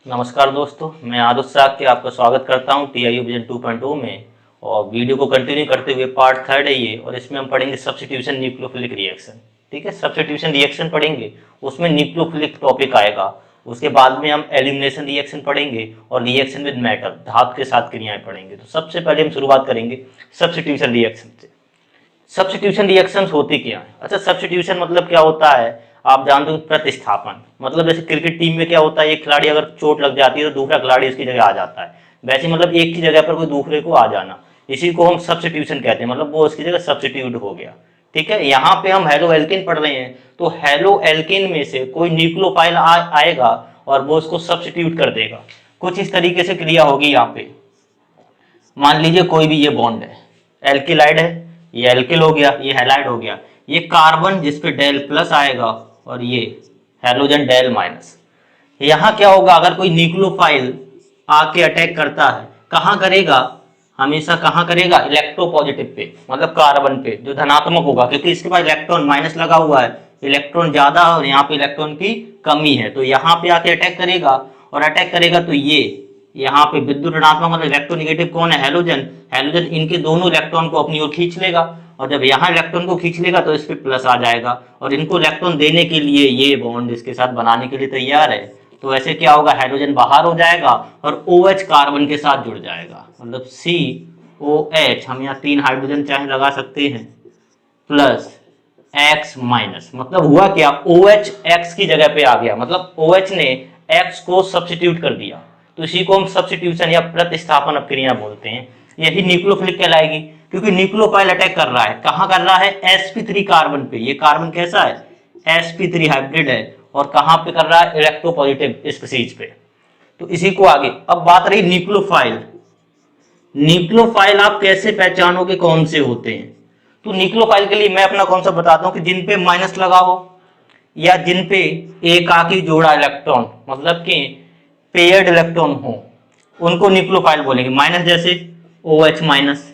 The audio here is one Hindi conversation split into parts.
नमस्कार दोस्तों, मैं आरुष साग आपका स्वागत करता हूं टीआईयू विजन 2.0 में। और वीडियो को कंटिन्यू करते हुए पार्ट थर्ड है ये, और इसमें हम पढ़ेंगे सब्स्टिट्यूशन न्यूक्लियोफिलिक रिएक्शन। ठीक है, सब्स्टिट्यूशन रिएक्शन पढ़ेंगे, उसमें न्यूक्लियोफिलिक टॉपिक आएगा। उसके बाद में हम एलिमिनेशन रिएक्शन पढ़ेंगे और रिएक्शन विद मेटल धातु के साथ क्रियाएं पढ़ेंगे। तो सबसे पहले हम शुरुआत करेंगे सब्स्टिट्यूशन रिएक्शन से। सब्स्टिट्यूशन रिएक्शंस होती क्या है? अच्छा, सब्स्टिट्यूशन मतलब क्या होता है? आप जानते हो प्रतिस्थापन। मतलब जैसे क्रिकेट टीम में क्या होता है, एक खिलाड़ी अगर चोट लग जाती है तो दूसरा खिलाड़ी उसकी जगह आ जाता है। वैसे मतलब एक की जगह पर कोई दूसरे को आ जाना, इसी को हम सब्स्टिट्यूशन कहते हैं। मतलब वो उसकी जगह सब्स्टिट्यूट हो गया। ठीक है, यहाँ पे हम हेलो एल्किन पढ़ रहे हैं, तो हेलो एल्किन में से कोई न्यूक्लियोफाइल आएगा और वो उसको सब्स्टिट्यूट कर देगा। कुछ इस तरीके से क्रिया होगी यहाँ पे। मान लीजिए कोई भी ये बॉन्ड है, एल्किलाइड है, ये एल्किल हो गया, ये हैलाइड हो गया। ये कार्बन जिसपे डेल प्लस आएगा और ये हैलोजन डेल माइनस। यहाँ क्या होगा, अगर कोई न्यूक्लियोफाइल आके अटैक करता है, कहाँ करेगा? हमेशा कहाँ करेगा? इलेक्ट्रोपॉजिटिव पे, मतलब कार्बन पे, जो धनात्मक होगा, क्योंकि इसके पास इलेक्ट्रॉन माइनस लगा हुआ है, इलेक्ट्रॉन ज्यादा और यहाँ पे इलेक्ट्रॉन की कमी है, तो यहाँ पे आके अटैक करेगा। और अटैक करेगा तो ये यहाँ पे विद्युत ऋणात्मक मतलब इलेक्ट्रोनेगेटिव कौन है? हैलोजन। हैलोजन इनके दोनों इलेक्ट्रॉन को अपनी ओर खींच लेगा, और जब यहाँ इलेक्ट्रॉन को खींच लेगा तो इस पे प्लस आ जाएगा, और इनको इलेक्ट्रॉन देने के लिए ये बॉन्ड इसके साथ बनाने के लिए तैयार है। तो ऐसे क्या होगा, हाइड्रोजन बाहर हो जाएगा और OH कार्बन के साथ जुड़ जाएगा, मतलब COH। हम यहाँ 3 हाइड्रोजन चाहे लगा सकते हैं, प्लस X माइनस। मतलब हुआ क्या, OH X की जगह पे आ गया, मतलब OH ने X को सब्स्टिट्यूट कर दिया। तो इसी को हम सब्स्टिट्यूशन या प्रतिस्थापन अपक्रिया बोलते हैं। यही न्यूक्लियोफिलिक कहलाएगी, क्योंकि न्यूक्लियोफाइल अटैक कर रहा है, कहाँ कर रहा है? sp3 कार्बन पे। ये कार्बन कैसा है? sp3 हाइब्रिड है। और कहाँ पे कर रहा है? इलेक्ट्रोपॉजिटिव स्पीसीज पे। तो इसी को आगे, अब बात रही न्यूक्लियोफाइल। न्यूक्लियोफाइल आप कैसे पहचानोगे कौन से होते हैं? तो न्यूक्लियोफाइल के लिए मैं अपना कॉन्सेप्ट बताता हूं कि जिन पे माइनस लगा हो, या जिन पे एकाकी जोड़ा इलेक्ट्रॉन, मतलब कि पेयर्ड इलेक्ट्रॉन हो, उनको न्यूक्लियोफाइल बोलेंगे। माइनस जैसे OH माइनस,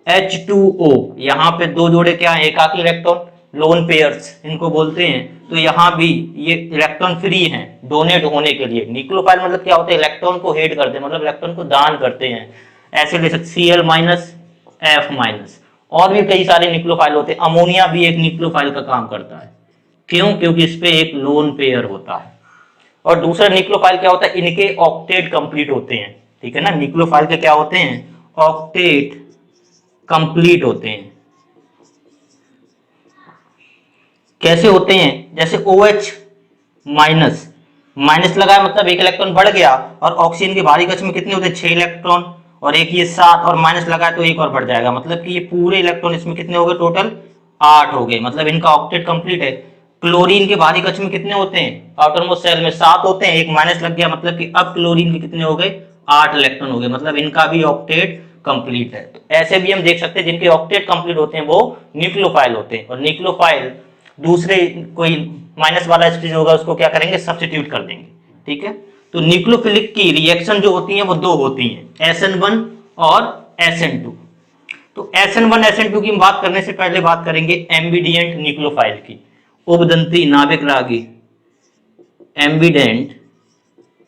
H2O, यहाँ पे दो जोड़े क्या है? एकाकी इलेक्ट्रॉन, लोन पेयर्स इनको बोलते हैं। तो यहाँ भी ये इलेक्ट्रॉन फ्री हैं डोनेट होने के लिए। न्यूक्लियोफाइल मतलब क्या होता है? इलेक्ट्रॉन को हेड करते हैं, मतलब इलेक्ट्रॉन को दान करते हैं। ऐसे ले सकते Cl माइनस, F माइनस। और भी कई सारे न्यूक्लियोफाइल होते हैं। अमोनिया भी एक न्यूक्लियोफाइल का काम करता है। क्यों? क्योंकि इस पे एक लोन पेयर होता है। और दूसरा न्यूक्लियोफाइल क्या होता है? इनके ऑक्टेट कंप्लीट होते हैं। ठीक है ना, न्यूक्लियोफाइल के क्या होते हैं? ऑक्टेट कंप्लीट होते हैं। कैसे होते हैं? जैसे OH माइनस, माइनस लगाया मतलब एक इलेक्ट्रॉन बढ़ गया, और ऑक्सीजन के भारी कक्ष में कितने होते हैं? 6 इलेक्ट्रॉन, और एक ये 7, और माइनस लगाया तो एक और बढ़ जाएगा, मतलब कि ये पूरे इलेक्ट्रॉन इसमें कितने हो गए? टोटल 8 हो गए, मतलब इनका ऑक्टेट कंप्लीट है। क्लोरीन के भारी कक्ष में कितने होते हैं? आउटर मोस्ट शेल में 7 होते हैं, एक माइनस लग गया, मतलब कि अब क्लोरीन के कितने हो गए? 8 इलेक्ट्रॉन हो गए, मतलब इनका भी ऑक्टेट कंप्लीट है। तो ऐसे भी हम देख सकते हैं जिनके ऑक्टेट कंप्लीट होते हैं वो न्यूक्लियोफाइल होते हैं। और न्यूक्लियोफाइल दूसरे कोई माइनस वाला स्पीसीज होगा उसको क्या करेंगे? सब्स्टिट्यूट कर देंगे। ठीक है, तो न्यूक्लियोफिलिक की रिएक्शन जो होती है वो दो होती हैं, SN1 और SN2। तो SN1 SN2 की बात करने से पहले बात करेंगे एम्बिडिएंट न्यूक्लियोफाइल की। उबदंती नाभिक रागी एम्बिडेंट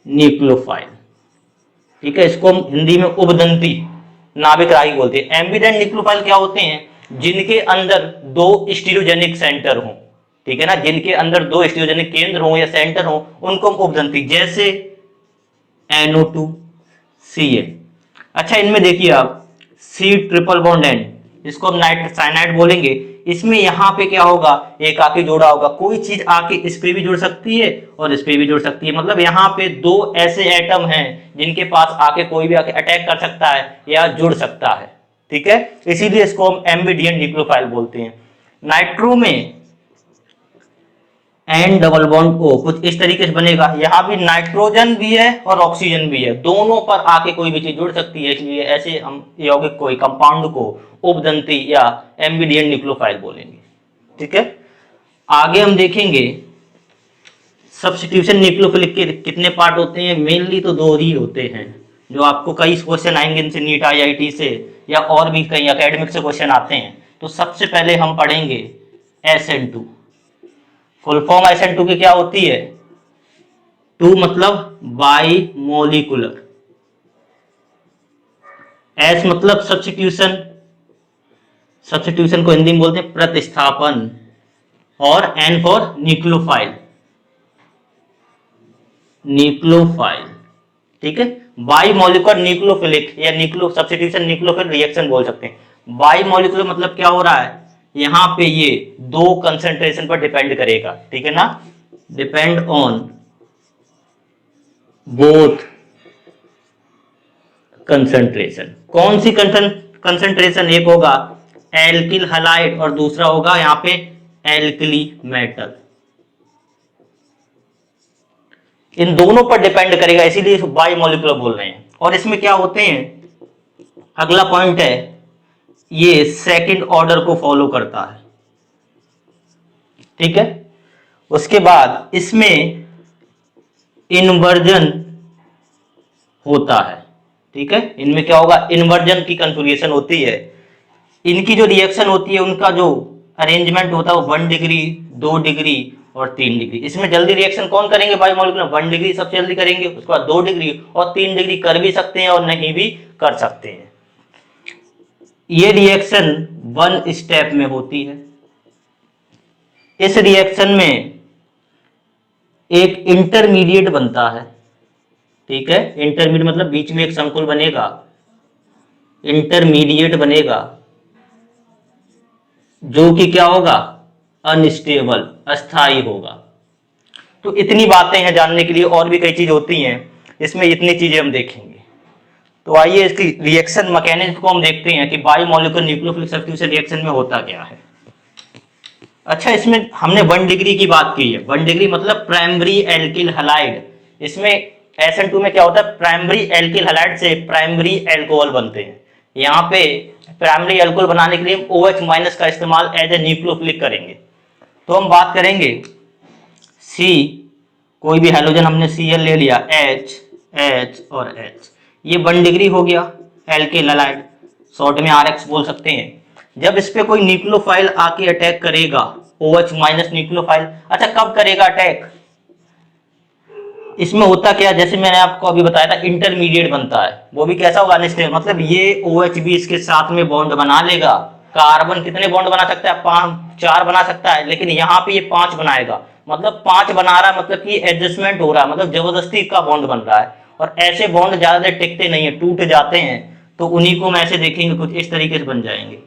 न्यूक्लियोफाइल। ठीक है, इसको हम हिंदी में उबदंती नाभिक रागी बोलते हैं। एम्बिडेंट न्यूक्लियोफाइल क्या होते हैं? जिनके अंदर दो स्टीरियोजेनिक सेंटर हों। ठीक है ना, जिनके अंदर दो स्टीरियोजेनिक केंद्र हों या सेंटर हों, उनको हम उबदंती, जैसे NO2Cl। अच्छा, इनमें देखिए आप C ट्रिपल बॉन्ड N, इसको हम नाइट साइनाइड बोलेंगे। इसमें यहाँ पे क्या होगा? एक आके जोड़ा होगा, कोई चीज आके इस पे भी जुड़ सकती है और इस पे भी जुड़ सकती है। मतलब यहाँ पे दो ऐसे एटम हैं जिनके पास आके कोई भी आके अटैक कर सकता है या जुड़ सकता है। ठीक है, इसीलिए इसको हम एम्बिडिएंट न्यूक्लियोफाइल बोलते हैं। नाइट्रो में N डबल बॉन्ड O कुछ इस तरीके से बनेगा। यहाँ भी नाइट्रोजन भी है और ऑक्सीजन भी है, दोनों पर आके कोई भी चीज जुड़ सकती है, इसलिए ऐसे हम यौगिक को, कंपाउंड को उपदंती या एम्बिडिएंट न्यूक्लियोफाइल बोलेंगे। ठीक है, आगे हम देखेंगे सब्स्टिट्यूशन न्यूक्लियोफिलिक के कितने पार्ट होते हैं। मेनली तो दो ही होते हैं, जो आपको कई क्वेश्चन आएंगे इनसे, नीट IIT से या और भी कई एकेडमिक से क्वेश्चन आते हैं। तो सबसे पहले हम पढ़ेंगे SN2। फुल फॉर्म SN2 की क्या होती है? टू मतलब बाई मोलिकुलर, एस मतलब सब्स्टिट्यूशन, सब्स्टिट्यूशन को हिंदी में बोलते हैं प्रतिस्थापन, और एन फॉर न्यूक्लियोफाइल, न्यूक्लियोफाइल, ठीक है। बाई मॉलिक्यूलर न्यूक्लियोफिलिक या न्यूक्लियो सब्स्टिट्यूशन न्यूक्लियोफिल रिएक्शन बोल सकते हैं। बाई मॉलिक्यूलर मतलब क्या हो रहा है, यहां पे ये दो कंसंट्रेशन पर डिपेंड करेगा, ठीक है ना, डिपेंड ऑन बोथ कंसंट्रेशन। कौन सी कंसंट्रेशन, एक होगा एल्किल हैलाइड और दूसरा होगा यहां पे एल्कली मेटल, इन दोनों पर डिपेंड करेगा, इसीलिए बाई मॉलिक्यूलर बोल रहे हैं। और इसमें क्या होते हैं, अगला पॉइंट है, ये सेकंड ऑर्डर को फॉलो करता है, ठीक है। उसके बाद इसमें इन्वर्जन होता है, ठीक है, इनमें क्या होगा, इन्वर्जन की कन्फिग्रेशन होती है। इनकी जो रिएक्शन होती है उनका जो अरेंजमेंट होता है वो 1 डिग्री, 2 डिग्री और 3 डिग्री। इसमें जल्दी रिएक्शन कौन करेंगे बायोमोलिकुलर, 1 डिग्री सबसे जल्दी करेंगे, उसके बाद 2 डिग्री और 3 डिग्री कर भी सकते हैं और नहीं भी कर सकते हैं। ये रिएक्शन 1 स्टेप में होती है। इस रिएक्शन में एक इंटरमीडिएट बनता है, ठीक है, इंटरमीडिएट मतलब बीच में एक संकुल बनेगा, इंटरमीडिएट बनेगा, जो कि क्या होगा, अनस्टेबल, अस्थाई होगा। तो इतनी बातें हैं जानने के लिए, और भी कई चीज होती हैं इसमें, इतनी चीजें हम देखेंगे। तो आइए इसकी रिएक्शन मैकेनिज्म को हम देखते हैं कि बायोमोलिकुलर न्यूक्लियोफिलिक सब्स्टिट्यूशन रिएक्शन में होता क्या है। अच्छा, इसमें हमने 1 डिग्री की बात की है, 1 डिग्री मतलब प्राइमरी एल्किल हैलाइड। इसमें SN2 में क्या होता है, प्राइमरी एल्किल हैलाइड से प्राइमरी एल्कोहल बनते हैं। यहाँ पे प्राइमरी एल्कोहल बनाने के लिए हम OH- का इस्तेमाल एज ए न्यूक्लियोफिलिक करेंगे। तो हम बात करेंगे C, कोई भी हैलोजन हमने Cl ले लिया, H, H और H, ये 1 डिग्री हो गया एल्किल हैलाइड, शॉर्ट में RX बोल सकते हैं। जब इस पे कोई न्यूक्लियोफाइल आके अटैक करेगा, OH- न्यूक्लियोफाइल, अच्छा कब करेगा अटैक, इसमें होता क्या, जैसे मैंने आपको अभी बताया था, इंटरमीडिएट बनता है, वो भी कैसा होगा, अनस्टेबल, मतलब ये OH भी इसके साथ में बॉन्ड बना लेगा। कार्बन कितने बॉन्ड बना सकता है, 4 बना सकता है, लेकिन यहाँ पे ये 5 बनाएगा, मतलब 5 बना रहा है, मतलब कि एडजस्टमेंट हो रहा है, मतलब जबरदस्ती का बॉन्ड बन रहा है। और ऐसे बॉन्ड ज्यादा देर टिकते नहीं है, टूट जाते हैं। तो उन्हीं को हम ऐसे देखेंगे, कुछ इस तरीके से बन जाएंगे,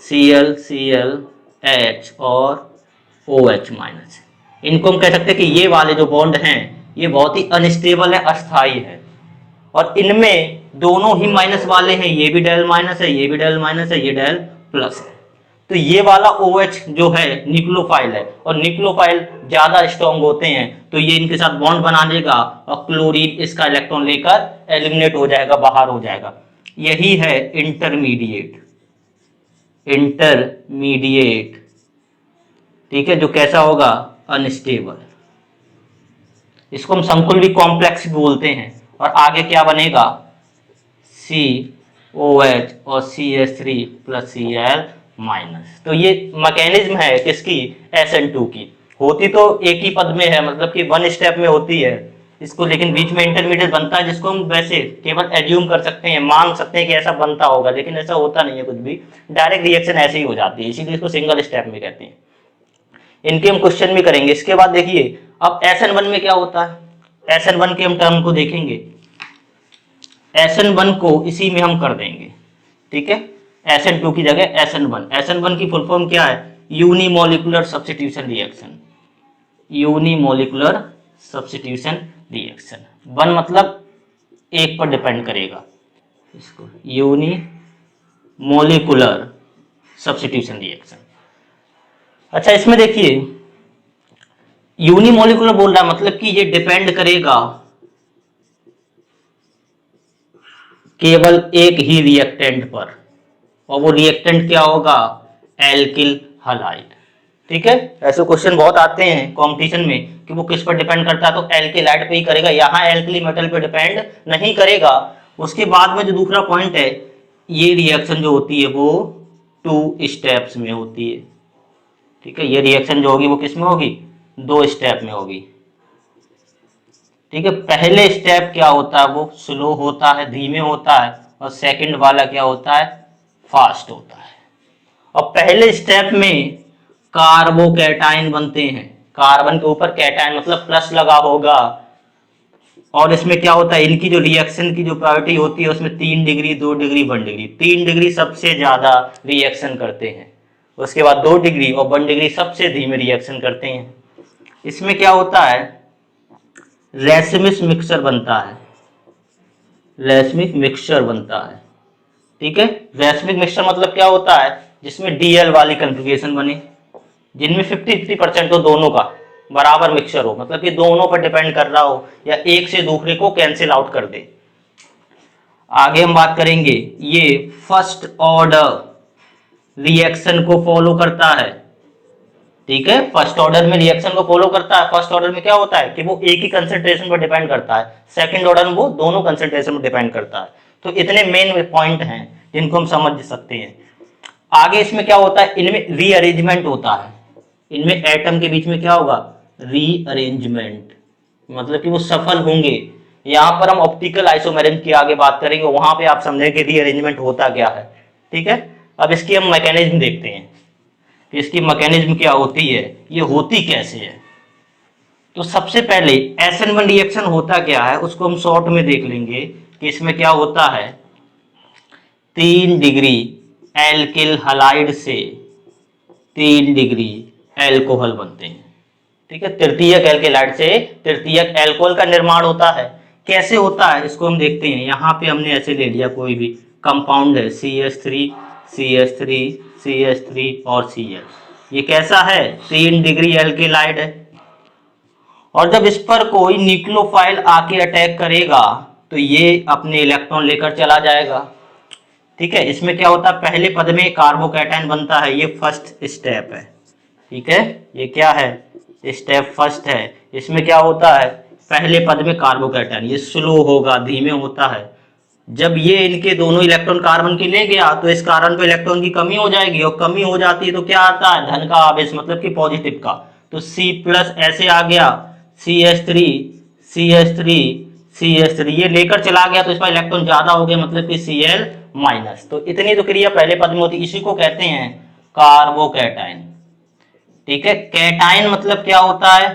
Cl, Cl, H और OH-। इनको हम कह सकते हैं कि ये वाले जो बॉन्ड हैं ये बहुत ही अनस्टेबल है, अस्थाई है। और इनमें दोनों ही माइनस वाले हैं, ये भी डेल माइनस है, ये भी डेल माइनस है, ये डेल प्लस है। तो ये वाला OH जो है न्यूक्लियोफाइल है, और न्यूक्लियोफाइल ज्यादा स्ट्रॉन्ग होते हैं, तो ये इनके साथ बॉन्ड बना लेगा और क्लोरीन इसका इलेक्ट्रॉन लेकर एलिमिनेट हो जाएगा, बाहर हो जाएगा। यही है इंटरमीडिएट, इंटरमीडिएट, ठीक है, जो कैसा होगा, अनस्टेबल। इसको हम संकुल भी कॉम्प्लेक्स भी बोलते हैं। और आगे क्या बनेगा, COH और CH3 प्लस Cl माइनस। तो ये मैकेनिज्म है किसकी, SN2 की। होती तो एक ही पद में है, मतलब कि 1 स्टेप में होती है इसको, लेकिन बीच में इंटरमीडिएट बनता है, जिसको हम वैसे केवल एज्यूम कर सकते हैं, मान सकते हैं कि ऐसा बनता होगा, लेकिन ऐसा होता नहीं है कुछ भी, डायरेक्ट रिएक्शन ऐसे ही हो जाती है, इसीलिए इसको सिंगल स्टेप में कहते हैं। इनके हम क्वेश्चन भी करेंगे। इसके बाद देखिए, अब SN1 में क्या होता है, SN1 के हम टर्म को देखेंगे, SN1 को इसी में हम कर देंगे, ठीक है, SN2 की जगह SN1। SN1 की फुल फॉर्म क्या है, unimolecular substitution reaction, unimolecular substitution reaction. 1 मतलब एक पर डिपेंड करेगा, इसको यूनिमोलिकुलर सब्स्टिट्यूशन रिएक्शन। अच्छा, इसमें देखिए यूनिमोलिकुलर बोल रहा है, मतलब कि ये डिपेंड करेगा केवल एक ही रिएक्टेंट पर, और वो रिएक्टेंट क्या होगा, एल्किल हैलाइड, ठीक है। ऐसे क्वेश्चन बहुत आते हैं कंपटीशन में कि वो किस पर डिपेंड करता है, तो एल्किल हैलाइड पे ही करेगा, यहाँ एल्किली मेटल पे डिपेंड नहीं करेगा। उसके बाद में जो दूसरा पॉइंट है, ये रिएक्शन जो होती है वो 2 स्टेप्स में होती है, ठीक है, ये रिएक्शन जो होगी वो किस में होगी, 2 स्टेप में होगी। ठीक है, पहले स्टेप क्या होता है, वो स्लो होता है, धीमे होता है, और सेकंड वाला क्या होता है, फास्ट होता है। और पहले स्टेप में कार्बोकैटायन बनते हैं, कार्बन के ऊपर कैटायन मतलब प्लस लगा होगा, और इसमें क्या होता है, इनकी जो रिएक्शन की जो प्रायोरिटी होती है उसमें 3 डिग्री, 2 डिग्री, 1 डिग्री, 3 डिग्री सबसे ज्यादा रिएक्शन करते हैं, उसके बाद 2 डिग्री और 1 डिग्री सबसे धीमे रिएक्शन करते हैं। इसमें क्या होता है, रेसमिक मिक्सचर बनता है, रेसमिक मिक्सचर बनता है। ठीक है, रेसमिक मिक्सचर मतलब क्या होता है, जिसमें डीएल वाली कॉन्फ़िगरेशन बने, जिनमें 50-50% हो, दोनों का बराबर मिक्सचर हो, मतलब कि दोनों पर डिपेंड कर रहा हो या एक से दूसरे को कैंसिल आउट कर दे। आगे हम बात करेंगे, ये फर्स्ट ऑर्डर रिएक्शन को फॉलो करता है। ठीक है, फर्स्ट ऑर्डर में रिएक्शन को फॉलो करता है। फर्स्ट ऑर्डर में क्या होता है कि वो एक ही कंसंट्रेशन पर डिपेंड करता है, सेकंड ऑर्डर में वो दोनों कंसंट्रेशन पर डिपेंड करता है। तो इतने मेन पॉइंट हैं जिनको हम समझ सकते हैं। आगे इसमें क्या होता है, इनमें रीअरेंजमेंट होता है, इनमें एटम के बीच में क्या होगा, रीअरेंजमेंट, मतलब कि वो सफल होंगे। यहां पर हम ऑप्टिकल आइसोमेरिज्म की आगे बात करेंगे, वहां पे आप समझेंगे रीअरेंजमेंट होता क्या है। ठीक है, अब इसकी हम मैकेनिज्म देखते हैं, इसकी मैकेनिज्म क्या होती है, ये होती कैसे है। तो सबसे पहले SN1 रिएक्शन होता क्या है उसको हम शॉर्ट में देख लेंगे कि इसमें क्या होता है, 3 डिग्री एल्किल हलाइड से 3 डिग्री एल्कोहल बनते हैं। ठीक है, तृतीयक एल्केलाइड से तृतीयक एल्कोहल का निर्माण होता है। कैसे होता है इसको हम देखते हैं। यहाँ पे हमने ऐसे ले लिया, कोई भी कंपाउंड है, CH3 CH3 CH3 और Cl, ये कैसा है, 3 डिग्री एल्केलाइड है। और जब इस पर कोई न्यूक्लियोफाइल आके अटैक करेगा तो ये अपने इलेक्ट्रॉन लेकर चला जाएगा। ठीक है, इसमें क्या होता है, पहले पद में कार्बोकैटायन बनता है, ये फर्स्ट स्टेप है। ठीक है, ये क्या है, स्टेप फर्स्ट है। इसमें क्या होता है, पहले पद में कार्बोकैटायन, ये स्लो होगा, धीमे होता है। जब ये इनके दोनों इलेक्ट्रॉन कार्बन के ले गया तो इस कार्बन पे इलेक्ट्रॉन की कमी हो जाएगी, और कमी हो जाती है तो क्या आता है, धन का आवेश, मतलब कि पॉजिटिव का। तो C+ ऐसे आ गया, CH3 CH3 CH3, ये लेकर चला गया तो इसका इलेक्ट्रॉन ज्यादा हो गया, मतलब कि Cl-। तो इतनी तो क्रिया पहले पद में होती, इसी को कहते हैं कार्बोकैटायन। ठीक है, कैटायन मतलब क्या होता है,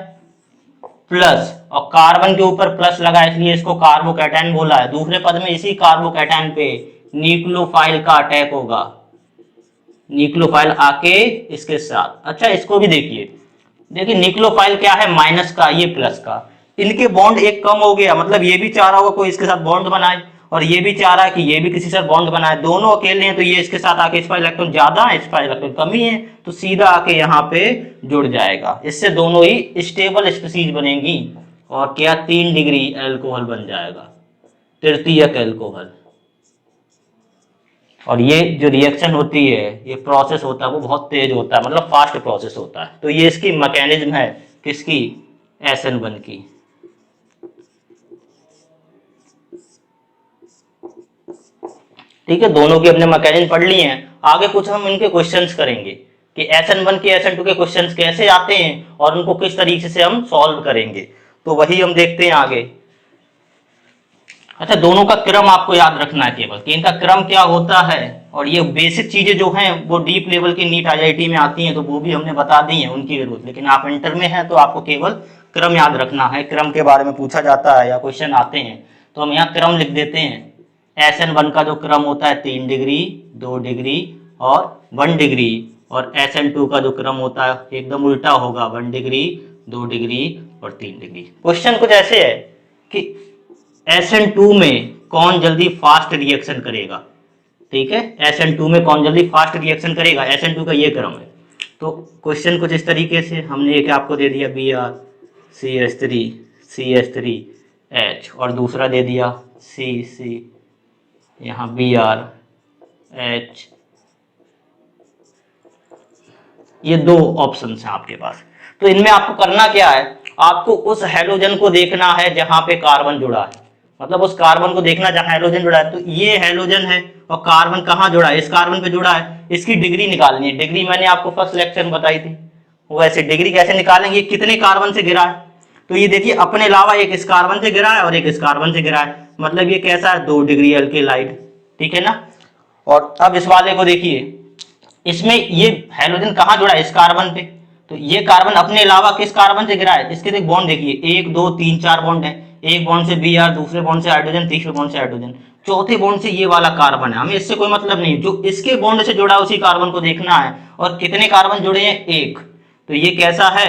प्लस, और कार्बन के ऊपर प्लस लगा इसलिए इसको कार्बोकैटायन बोला है। दूसरे पद में इसी कार्बोकैटायन पे न्यूक्लियोफाइल का अटैक होगा, न्यूक्लियोफाइल आके इसके साथ। अच्छा, इसको भी देखिए, देखिए न्यूक्लियोफाइल क्या है, माइनस का, ये प्लस का, इनके बॉन्ड एक कम हो गया, मतलब ये भी चाह रहा होगा कोई इसके साथ बॉन्ड बनाए, और ये भी चाह रहा है कि ये भी किसी से बॉन्ड बनाए, दोनों अकेले हैं तो ये इसके साथ आके, इसका इलेक्ट्रॉन ज्यादा है, इसका इलेक्ट्रॉन कमी है, तो सीधा आके यहाँ पे जुड़ जाएगा। इससे दोनों ही स्टेबल स्पीसीज बनेंगी, और क्या, 3 डिग्री एल्कोहल बन जाएगा, तृतीयक एल्कोहल। और ये जो रिएक्शन होती है, ये प्रोसेस होता है, वो बहुत तेज होता है, मतलब फास्ट प्रोसेस होता है। तो ये इसकी मैकेनिज्म है, किसकी, SN1 की। ठीक है, दोनों की अपने मैकेनिज्म पढ़ लिए हैं। आगे कुछ हम इनके क्वेश्चंस करेंगे कि SN1 के SN2 के क्वेश्चंस कैसे आते हैं और उनको किस तरीके से हम सॉल्व करेंगे, तो वही हम देखते हैं आगे। अच्छा, दोनों का क्रम आपको याद रखना है केवल, कि इनका क्रम क्या होता है, और ये बेसिक चीजें जो हैं वो डीप लेवल की नीट IIT में आती हैं, तो वो भी हमने बता दी हैं, उनकी जरूरत। लेकिन आप इंटर में हैं तो आपको केवल क्रम याद रखना है। क्रम के बारे में पूछा जाता है या क्वेश्चन आते हैं तो हम यहाँ क्रम लिख देते हैं। SN1 का जो क्रम होता है 3 डिग्री, 2 डिग्री और 1 डिग्री, और SN2 का जो क्रम होता है एकदम उल्टा होगा, 1 डिग्री, 2 डिग्री और 3 डिग्री। क्वेश्चन कुछ ऐसे है कि SN2 में कौन जल्दी फास्ट रिएक्शन करेगा। ठीक है, SN2 में कौन जल्दी फास्ट रिएक्शन करेगा, SN2 का ये क्रम है। तो क्वेश्चन कुछ इस तरीके से, हमने एक आपको दे दिया Br CH3 CH3H, और दूसरा दे दिया C यहाँ Br H, ये 2 ऑप्शन हैं आपके पास। तो इनमें आपको करना क्या है, आपको उस हैलोजन को देखना है जहां पे कार्बन जुड़ा है, मतलब उस कार्बन को देखना जहां हैलोजन जुड़ा है। तो ये हैलोजन है और कार्बन कहाँ जुड़ा है, इस कार्बन पे जुड़ा है, इसकी डिग्री निकालनी है। डिग्री मैंने आपको फर्स्ट लेक्चर में बताई थी, वैसे डिग्री कैसे निकालेंगे, कितने कार्बन से घिरा है। तो ये देखिए अपने अलावा एक इस कार्बन से गिरा है और एक इस कार्बन से गिरा है, मतलब ये कैसा है 2 डिग्री अल्केलाइड, ठीक है ना। और अब इस वाले को देखिए, इसमें ये हाइड्रोजन कहाँ जुड़ा है, इस कार्बन पे, तो ये कार्बन अपने अलावा किस कार्बन से गिरा है, इसके देख बॉन्ड देखिए 1 2 3 4 बॉन्ड है, एक बॉन्ड से Br, दूसरे बॉन्ड से हाइड्रोजन, तीसरे बॉन्ड से हाइड्रोजन, चौथे बॉन्ड से ये वाला कार्बन है। हमें इससे कोई मतलब नहीं, जो इसके बॉन्ड से जुड़ा है उसी कार्बन को देखना है। और कितने कार्बन जुड़े हैं, एक, तो ये कैसा है,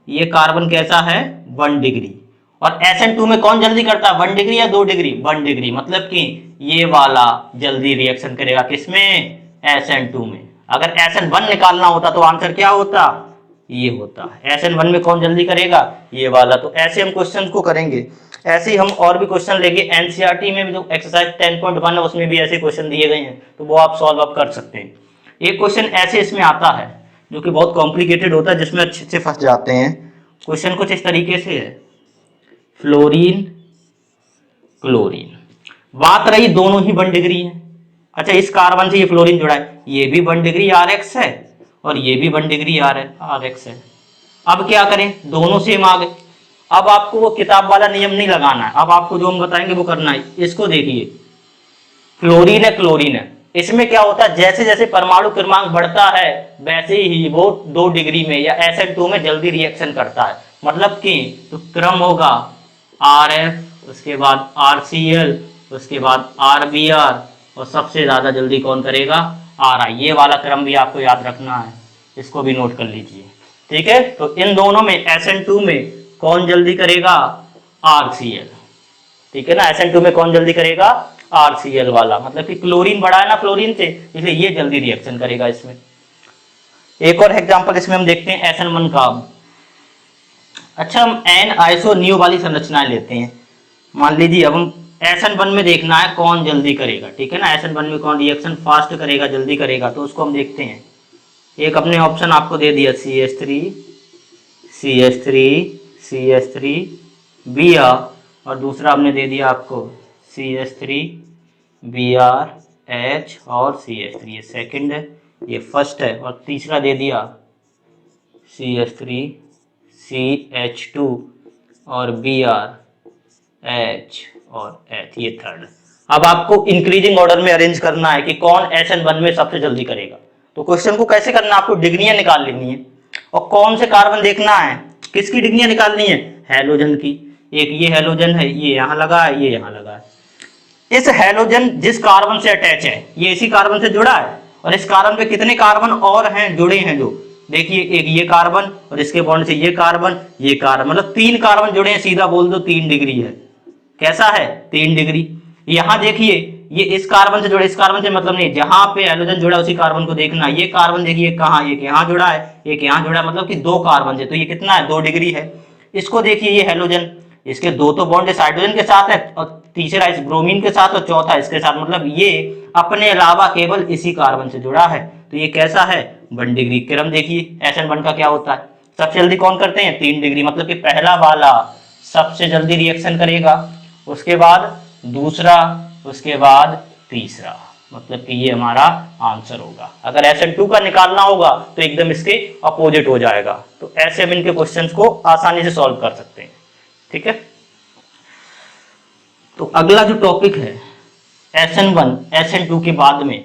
ये कार्बन कैसा है 1 डिग्री। और SN2 में कौन जल्दी करता है, 1 डिग्री या 2 डिग्री, 1 डिग्री, मतलब कि ये वाला जल्दी रिएक्शन करेगा किसमें, SN2 में। अगर SN1 निकालना होता तो आंसर क्या होता, ये होता। SN1 में कौन जल्दी करेगा, ये वाला। तो ऐसे हम क्वेश्चन को करेंगे। ऐसे ही हम और भी क्वेश्चन लेंगे, NCERT में भी जो एक्सरसाइज 10.1 है उसमें भी ऐसे क्वेश्चन दिए गए हैं, तो वो आप सॉल्व अप कर सकते हैं। एक क्वेश्चन ऐसे इसमें आता है जो कि बहुत कॉम्प्लिकेटेड होता है, जिसमें अच्छे से फंस जाते हैं। क्वेश्चन कुछ इस तरीके से है, फ्लोरीन क्लोरीन, बात रही दोनों ही 1 डिग्री है। अच्छा, इस कार्बन से ये फ्लोरीन जुड़ा है, ये भी 1 डिग्री RX है और ये भी 1 डिग्री RX है। अब क्या करें, दोनों सेम आ गए। अब आपको वो किताब वाला नियम नहीं लगाना है, अब आपको जो हम बताएंगे वो करना है। इसको देखिए, फ्लोरीन है क्लोरीन है, इसमें क्या होता है, जैसे जैसे परमाणु क्रमांक बढ़ता है वैसे ही वो 2 डिग्री में या SN2 में जल्दी रिएक्शन करता है। मतलब कि तो क्रम होगा RF, उसके बाद RCl, उसके बाद RBr, और सबसे ज्यादा जल्दी कौन करेगा, RI। ये वाला क्रम भी आपको याद रखना है, इसको भी नोट कर लीजिए, ठीक है। तो इन दोनों में SN2 में कौन जल्दी करेगा, RCl, ठीक है ना। SN2 में कौन जल्दी करेगा, RCl वाला, मतलब कि क्लोरीन बड़ा है ना फ्लोरीन से, इसलिए ये जल्दी रिएक्शन करेगा इसमें। एक और एग्जांपल इसमें हम देखते हैं SN1 का। अच्छा, हम एन आइसो न्यू वाली संरचनाएं लेते हैं। मान लीजिए अब हम SN1 में देखना है कौन जल्दी करेगा, ठीक है ना। SN1 में कौन रिएक्शन फास्ट करेगा, जल्दी करेगा, तो उसको हम देखते हैं। एक अपने ऑप्शन आपको दे दिया CH3 CH3 CH3 Br, और दूसरा हमने दे दिया आपको CH3 BrH और CH3, ये सेकंड है, ये फर्स्ट है। और तीसरा दे दिया CH3 CH2 और BrH और H, ये थर्ड है। अब आपको इंक्रीजिंग ऑर्डर में अरेंज करना है कि कौन SN1 में सबसे जल्दी करेगा। तो क्वेश्चन को कैसे करना है, आपको डिग्रियां निकाल लेनी है और कौन से कार्बन देखना है, किसकी डिग्रियां निकालनी है, हैलोजन की। एक ये हैलोजन है, ये यहाँ लगा है, ये यहाँ लगा है। इस हैलोजन जिस कार्बन से अटैच है ये इसी कार्बन से जुड़ा है, और इस कार्बन पे कितने कार्बन और हैं जुड़े हैं, जो देखिए एक ये कार्बन और इसके बॉन्ड से ये कार्बन, मतलब 3 कार्बन जुड़े हैं, सीधा बोल दो 3 डिग्री है। कैसा है, 3 डिग्री। यहाँ देखिए ये इस कार्बन से जुड़े, इस कार्बन से मतलब नहीं, जहां पे हाइड्रोजन जुड़ा उसी कार्बन को देखना। ये कार्बन देखिए कहाँ, एक यहाँ जुड़ा है, एक यहाँ जुड़ा है, मतलब कि 2 कार्बन से, तो ये कितना है 2 डिग्री है। इसको देखिए ये हाइड्रोजन, इसके 2 तो बॉन्ड इस हाइड्रोजन के साथ है और तीसरा इस ब्रोमीन के साथ और चौथा इसके साथ, मतलब ये अपने अलावा केवल इसी कार्बन से जुड़ा है। तो ये कैसा है 1 डिग्री। क्रम देखिए SN1 का क्या होता है, सबसे जल्दी कौन करते हैं 3 डिग्री, मतलब कि पहला वाला सबसे जल्दी रिएक्शन करेगा, उसके बाद दूसरा, उसके बाद तीसरा, मतलब कि ये हमारा आंसर होगा। अगर SN2 का निकालना होगा तो एकदम इसके अपोजिट हो जाएगा। तो ऐसे हम इनके क्वेश्चंस को आसानी से सॉल्व कर सकते हैं, ठीक है। तो अगला जो टॉपिक है SN1 SN2 के बाद में,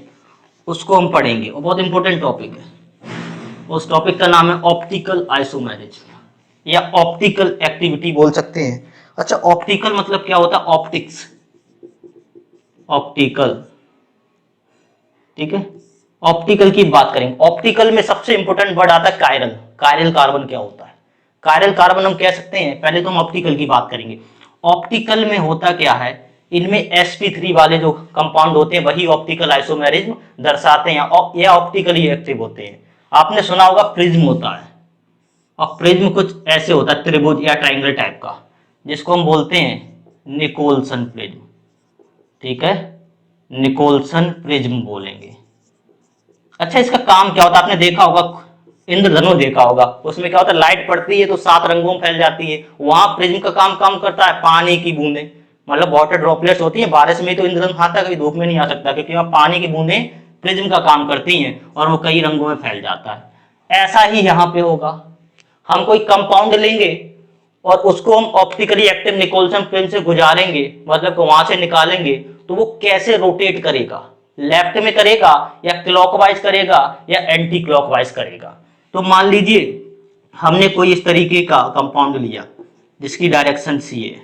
उसको हम पढ़ेंगे और बहुत इंपॉर्टेंट टॉपिक है। उस टॉपिक का नाम है ऑप्टिकल आइसोमेरिज या ऑप्टिकल एक्टिविटी बोल सकते हैं। अच्छा, ऑप्टिकल मतलब क्या होता है, ऑप्टिक्स, ऑप्टिकल, ठीक है। ऑप्टिकल की बात करेंगे। ऑप्टिकल में सबसे इंपॉर्टेंट वर्ड आता है कायरल। कायरल कार्बन क्या होता है, कायरल कार्बन हम कह सकते हैं। पहले तो हम ऑप्टिकल की बात करेंगे। ऑप्टिकल में होता क्या है, इनमें sp3 वाले जो कंपाउंड होते हैं वही ऑप्टिकल आइसोमेरिज्म दर्शाते हैं, और ये ऑप्टिकली एक्टिव होते हैं। आपने सुना होगा प्रिज्म होता है, और प्रिज्म कुछ ऐसे होता है त्रिभुज या ट्रायंगल टाइप का, जिसको हम बोलते हैं निकोल्सन प्रिज्म, ठीक है, निकोल्सन प्रिज्म बोलेंगे। अच्छा, इसका काम क्या होता है, आपने देखा होगा इंद्रधनुष देखा होगा, उसमें क्या होता है लाइट पड़ती है तो 7 रंगों में फैल जाती है। वहां प्रिज्म का काम करता है पानी की बूंदें, मतलब वाटर ड्रॉपलेट्स होती है। बारिश में तो इंद्रधनुष आता है, कभी धूप में नहीं आ सकता, क्योंकि वहां पानी की बूंदें प्रिज्म का काम करती हैं और वो कई रंगों में फैल जाता है। ऐसा ही यहाँ पे होगा, हम कोई कंपाउंड लेंगे और उसको हम ऑप्टिकली एक्टिव निकोल्सन फ्रेम से गुजारेंगे, मतलब कि वहां से निकालेंगे, तो वो कैसे रोटेट करेगा, लेफ्ट में करेगा या क्लॉकवाइज करेगा या एंटी क्लॉकवाइज करेगा। तो मान लीजिए हमने कोई इस तरीके का कंपाउंड लिया जिसकी डायरेक्शन सी है,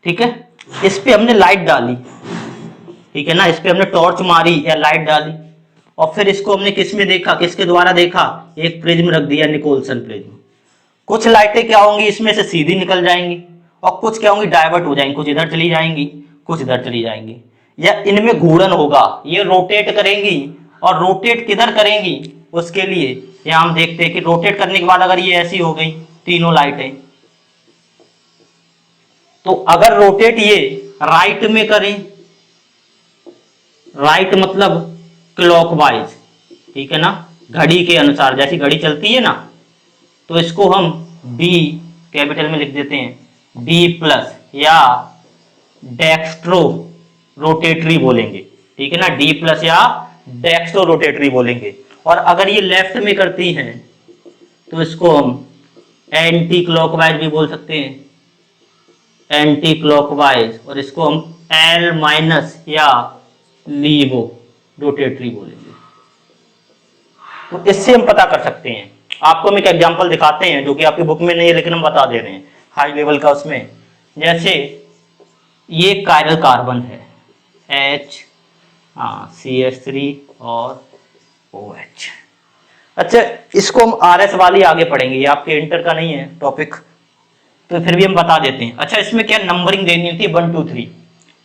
ठीक है, इस पे हमने लाइट डाली, ठीक है ना, इस पे हमने टॉर्च मारी या लाइट डाली, और फिर इसको हमने किस में देखा, किसके द्वारा देखा, एक प्रिज्म रख दिया, निकोल्सन प्रिज्म। कुछ लाइटें क्या होंगी इसमें से सीधी निकल जाएंगी और कुछ क्या होंगी डाइवर्ट हो जाएंगी, कुछ इधर चली जाएंगी, कुछ इधर चली जाएंगी, या इनमें घूर्णन होगा, ये रोटेट करेंगी। और रोटेट किधर करेंगी, उसके लिए यहां हम देखते हैं कि रोटेट करने के बाद अगर ये ऐसी हो गई तीनों लाइटें, तो अगर रोटेट ये राइट में करें, राइट मतलब क्लॉकवाइज, ठीक है ना, घड़ी के अनुसार, जैसी घड़ी चलती है ना, तो इसको हम B कैपिटल में लिख देते हैं, B प्लस या डेक्स्ट्रो रोटेटरी बोलेंगे, ठीक है ना, D प्लस या डेक्स्ट्रो रोटेटरी बोलेंगे। और अगर ये लेफ्ट में करती हैं तो इसको हम एंटी क्लॉकवाइज भी बोल सकते हैं, एंटी क्लॉकवाइज, और इसको हम L माइनस या लीवो रोटेटरी बोलेंगे। तो इससे हम पता कर सकते हैं। आपको हम एक एग्जांपल दिखाते हैं जो कि आपकी बुक में नहीं है लेकिन हम बता दे रहे हैं हाई लेवल का। उसमें जैसे ये कायरल कार्बन है H, CH3 और OH। अच्छा, इसको हम RS वाली आगे पढ़ेंगे, ये आपके इंटर का नहीं है टॉपिक, तो फिर भी हम बता देते हैं। अच्छा, इसमें क्या नंबरिंग देनी होती है 1 2 3,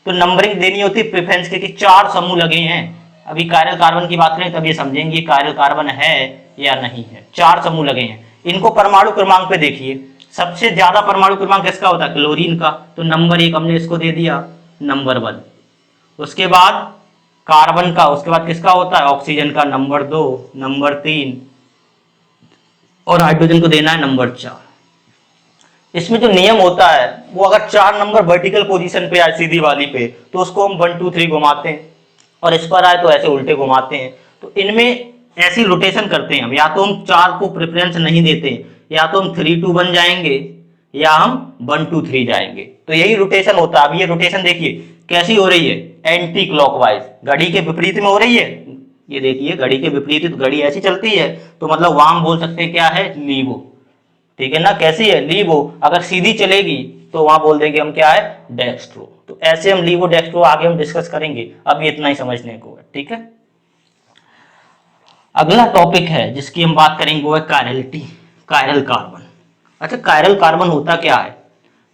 तो नंबरिंग देनी होती है प्रेफरेंस के कि 4 समूह लगे हैं। अभी कायरल कार्बन की बात करें तब ये समझेंगे कायरल कार्बन है या नहीं है। 4 समूह लगे हैं, इनको परमाणु क्रमांक पे देखिए, सबसे ज्यादा परमाणु क्रमांक किसका होता है, क्लोरीन का, तो नंबर 1 हमने इसको दे दिया, नंबर 1। उसके बाद कार्बन का, उसके बाद किसका होता है, ऑक्सीजन का, नंबर 2, नंबर 3, और हाइड्रोजन को देना है नंबर 4। इसमें जो नियम होता है वो अगर 4 नंबर वर्टिकल पोजीशन पे आए सीधी वाली पे तो उसको हम 1 2 3 घुमाते हैं, और इस पर आए तो ऐसे उल्टे घुमाते हैं। तो इनमें ऐसी रोटेशन करते हैं हम, या तो हम 4 को प्रेफरेंस नहीं देते, या तो हम 3 2 1 जाएंगे या हम 1 2 3 जाएंगे। तो यही रोटेशन होता है। अब ये रोटेशन देखिए कैसी हो रही है, एंटी क्लॉकवाइज, घड़ी के विपरीत में हो रही है। ये देखिए घड़ी के विपरीत, तो घड़ी ऐसी चलती है, तो मतलब वहां हम बोल सकते हैं क्या है, लीवो, ठीक है ना, कैसी है, लीवो। अगर सीधी चलेगी तो वहां बोल देंगे हम क्या है, डेक्स्ट्रो। तो ऐसे हम लीवो डेक्स्ट्रो आगे हम डिस्कस करेंगे, अभी इतना ही समझने को है, ठीक है। अगला टॉपिक है जिसकी हम बात करेंगे वो है कायरलिटी, कायरल कार्बन। अच्छा, कायरल कार्बन होता क्या है,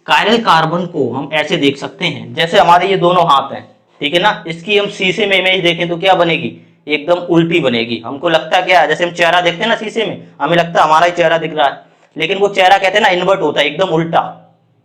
कायरल कार्बन को हम ऐसे देख सकते हैं जैसे हमारे ये दोनों हाथ हैं, ठीक है ना, इसकी हम शीशे में इमेज देखें तो क्या बनेगी, एकदम उल्टी बनेगी। हमको लगता क्या है, जैसे हम चेहरा देखते हैं ना शीशे में, हमें लगता है हमारा ही चेहरा दिख रहा है, लेकिन वो चेहरा कहते हैं ना इन्वर्ट होता है, एकदम उल्टा,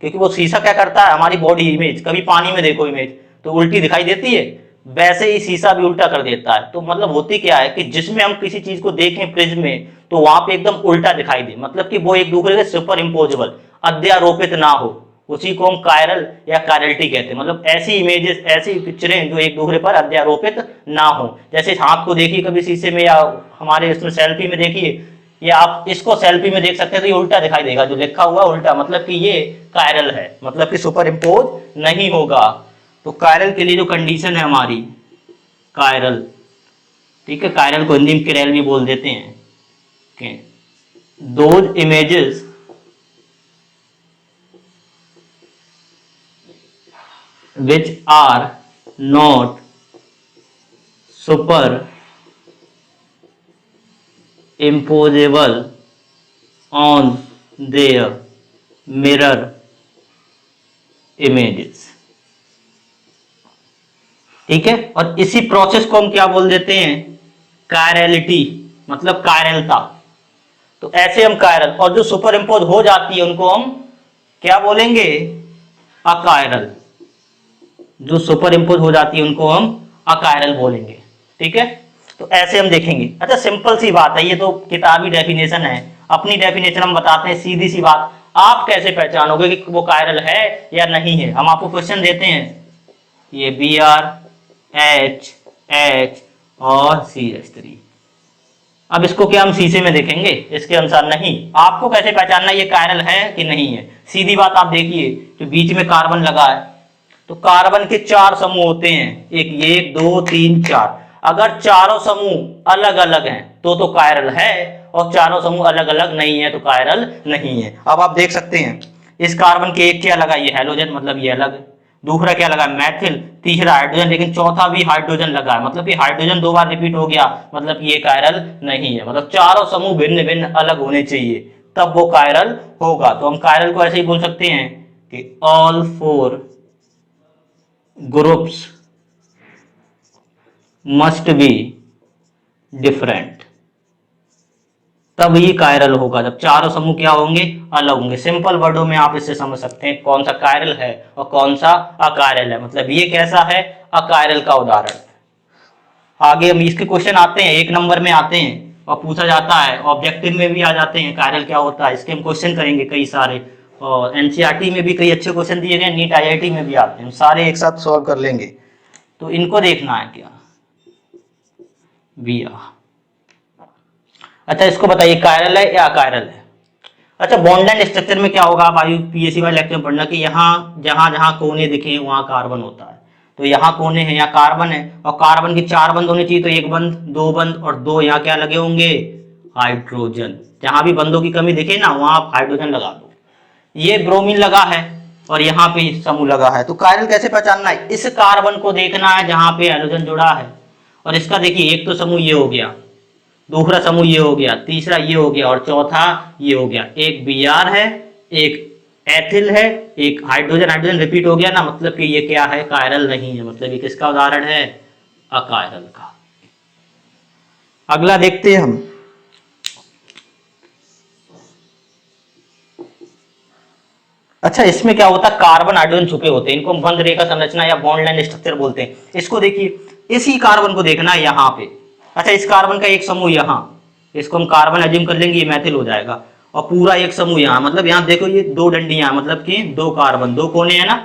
क्योंकि वो शीशा क्या करता है, हमारी बॉडी इमेज, कभी पानी में देखो इमेज तो उल्टी दिखाई देती है, वैसे ही शीशा भी उल्टा कर देता है। तो मतलब होती क्या है कि जिसमें हम किसी चीज को देखें प्रिज्म में तो वहां पे एकदम उल्टा दिखाई दे, मतलब कि वो एक दूसरे से सुपर इम्पोजेबल, अध्यारोपित ना हो, उसी को हम कायरल या कायरलिटी कहते हैं। मतलब ऐसी इमेजेस, ऐसी पिक्चरें जो एक दूसरे पर अध्यारोपित ना हो। जैसे हाथ को देखिए कभी शीशे में, या हमारे इसमें सेल्फी में देखिए, या आप इसको सेल्फी में देख सकते हैं तो ये उल्टा दिखाई देगा, जो लिखा हुआ उल्टा, मतलब कि ये कायरल है, मतलब कि सुपर इम्पोज नहीं होगा। तो कायरल के लिए जो कंडीशन है हमारी, कायरल, ठीक है, कायरल को हिंदी में किरैल भी बोल देते हैं, those images which are not super imposable on their mirror images, ठीक है। और इसी प्रोसेस को हम क्या बोल देते हैं, कायरलिटी, मतलब कायरलता। तो ऐसे हम कायरल, और जो सुपर इम्पोज हो जाती है उनको हम क्या बोलेंगे, अकायरल। जो सुपर इम्पोज हो जाती है उनको हम अकायरल बोलेंगे, ठीक है। तो ऐसे हम देखेंगे। अच्छा, सिंपल सी बात है, ये तो किताबी डेफिनेशन है, अपनी डेफिनेशन हम बताते हैं, सीधी सी बात। आप कैसे पहचानोगे कि वो कायरल है या नहीं है, हम आपको क्वेश्चन देते हैं, ये Br, H, H और CH3, अब इसको क्या हम शीशे में देखेंगे? इसके अनुसार नहीं। आपको कैसे पहचानना ये कायरल है कि नहीं है? सीधी बात, आप देखिए जो बीच में कार्बन लगा है, तो कार्बन के 4 समूह होते हैं, एक 2 3 4। अगर चारों समूह अलग अलग हैं तो कायरल है, और चारों समूह अलग अलग नहीं है तो कायरल नहीं है। अब आप देख सकते हैं इस कार्बन के एक क्या लगा, ये हैलोजन, मतलब ये अलग है। दूसरा क्या लगा, मैथिल। तीसरा हाइड्रोजन, लेकिन चौथा भी हाइड्रोजन लगा है, मतलब कि हाइड्रोजन 2 बार रिपीट हो गया, मतलब ये कायरल नहीं है। मतलब चारों समूह भिन्न भिन्न अलग होने चाहिए, तब वो कायरल होगा। तो हम कायरल को ऐसे ही बोल सकते हैं कि all 4 groups must be different, तब ये कायरल होगा, जब चारों समूह क्या होंगे, अलग होंगे। सिंपल वर्डों में आप इससे समझ सकते हैं कौन सा कायरल है और कौन सा अकायरल है। मतलब ये कैसा है, अकायरल का उदाहरण। आगे हम इसके क्वेश्चन आते हैं, 1 नंबर में आते हैं और पूछा जाता है, ऑब्जेक्टिव में भी आ जाते हैं, कायरल क्या होता है, इसके हम क्वेश्चन करेंगे कई सारे। और एनसीईआरटी में भी कई अच्छे क्वेश्चन दिए गए, नीट आईआईटी में भी आते हैं, सारे एक साथ सॉल्व कर लेंगे। तो इनको देखना है क्या, बिया। अच्छा, इसको बताइए कायरल है या अकायरल है? अच्छा, बॉन्ड एंड स्ट्रक्चर में क्या होगा, आप पीएससी वाले लेक्चर में पढ़ना कि यहाँ जहां जहां कोने दिखे वहां कार्बन होता है। तो यहाँ कोने हैं, यहाँ कार्बन है, और कार्बन की 4 बंद होने चाहिए, तो 1 बंद 2 बंद और 2 यहाँ क्या लगे होंगे, हाइड्रोजन। जहां भी बंदों की कमी दिखे ना वहां आप हाइड्रोजन लगा दो। ये ब्रोमीन लगा है और यहाँ पे समूह लगा है। तो कायरल कैसे पहचानना है, इस कार्बन को देखना है जहां पे हाइड्रोजन जुड़ा है, और इसका देखिए एक तो समूह ये हो गया, दूसरा समूह ये हो गया, तीसरा ये हो गया, और चौथा ये हो गया। एक Br है, एक एथिल है, एक हाइड्रोजन, हाइड्रोजन रिपीट हो गया ना, मतलब कि ये क्या है, कायरल नहीं है। मतलब ये किसका उदाहरण है, अकायरल का। अगला देखते हैं हम, अच्छा इसमें क्या होता है, कार्बन हाइड्रोजन छुपे होते हैं, इनको हम बंध रेखा संरचना या बॉन्ड लाइन स्ट्रक्चर बोलते हैं। इसको देखिए, इसी कार्बन को देखना है यहाँ पे। अच्छा, इस कार्बन का एक समूह यहाँ, इसको हम कार्बन एज्यूम कर लेंगे, ये मैथिल हो जाएगा, और पूरा एक समूह यहाँ, मतलब यहाँ देखो ये 2 डंडियां, मतलब कि 2 कार्बन 2 कोने हैं ना।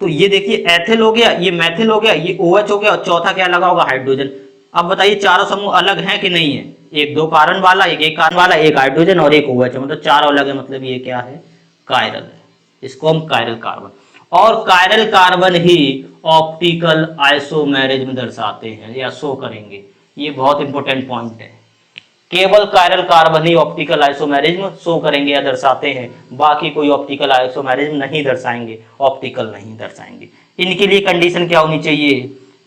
तो ये देखिए एथिल हो गया, ये मैथिल हो गया, ये OH हो गया, और चौथा क्या लगा होगा, हाइड्रोजन। अब बताइए चारों समूह अलग हैं कि नहीं है? एक 2 कार्बन वाला, एक कार्बन वाला, एक हाइड्रोजन और एक OH, मतलब चारों अलग है, मतलब ये क्या है, कायरल है। इसको हम कायरल कार्बन, और कायरल कार्बन ही ऑप्टिकल आइसोमेरिज्म दर्शाते हैं या शो करेंगे। ये बहुत इंपॉर्टेंट पॉइंट है, केवल कायरल कार्बन ही ऑप्टिकल आइसोमेरिज्म शो करेंगे या दर्शाते हैं, बाकी कोई ऑप्टिकल आइसोमेरिज्म नहीं दर्शाएंगे, ऑप्टिकल नहीं दर्शाएंगे। इनके लिए कंडीशन क्या होनी चाहिए,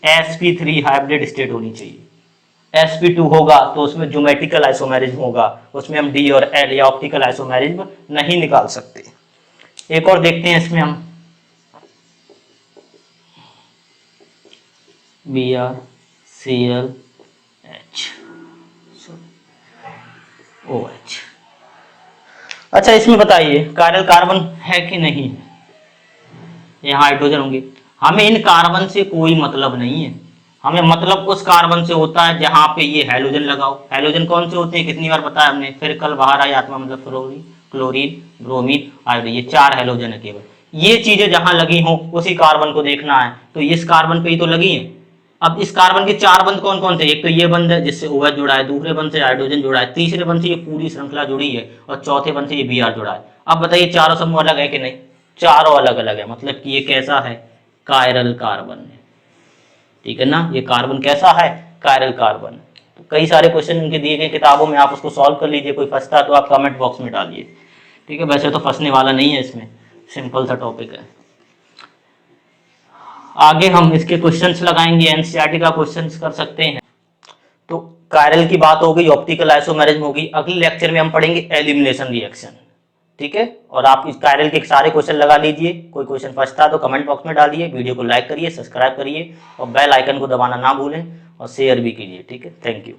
sp3 हाइब्रिड स्टेट होनी चाहिए। sp2 होगा तो उसमें ज्योमेट्रिकल आइसोमेरिज्म होगा, उसमें हम D और L या ऑप्टिकल आइसोमेरिज्म नहीं निकाल सकते। एक और देखते हैं इसमें हम, Br Cl H OH। अच्छा, इसमें बताइए कायरल कार्बन है कि नहीं है? यहाँ हाइड्रोजन होंगे। हमें इन कार्बन से कोई मतलब नहीं है, हमें मतलब उस कार्बन से होता है जहां पे ये हैलोजन लगाओ। हैलोजन कौन से होते हैं, कितनी बार बताया हमने, फिर कल बाहर आई आत्मा, मतलब फ्लोरीन, क्लोरीन, ब्रोमीन, आयोडीन, ये 4 हैलोजन है केवल। ये चीजें जहां लगी हो उसी कार्बन को देखना है, तो इस कार्बन पे ही तो लगी है। अब इस कार्बन के 4 बंध कौन कौन से, एक तो ये बंध है जिससे OH जुड़ा है, दूसरे बंध से हाइड्रोजन जुड़ा है, तीसरे बंध से ये पूरी श्रृंखला जुड़ी है, और चौथे बंध से ये Br जुड़ा है। अब बताइए चारों समूह अलग है कि नहीं, चारों अलग अलग है, मतलब कि ये कैसा है, कायरल कार्बन है। ठीक है ना, ये कार्बन कैसा है, कायरल कार्बन। तो कई सारे क्वेश्चन इनके दिए गए किताबों में, आप उसको सॉल्व कर लीजिए, कोई फंसता तो आप कमेंट बॉक्स में डालिए। ठीक है, वैसे तो फंसने वाला नहीं है, इसमें सिंपल सा टॉपिक है। आगे हम इसके क्वेश्चंस लगाएंगे, एनसीईआरटी का क्वेश्चंस कर सकते हैं। तो कायरल की बात हो गई, ऑप्टिकल आइसोमेरिज्म होगी। अगले लेक्चर में हम पढ़ेंगे एलिमिनेशन रिएक्शन। ठीक है, और आप इस कायरल के सारे क्वेश्चन लगा लीजिए, कोई क्वेश्चन फंसता तो कमेंट बॉक्स में डालिए, वीडियो को लाइक करिए, सब्सक्राइब करिए, और बेल आइकन को दबाना ना भूलें, और शेयर भी कीजिए। ठीक है, थैंक यू।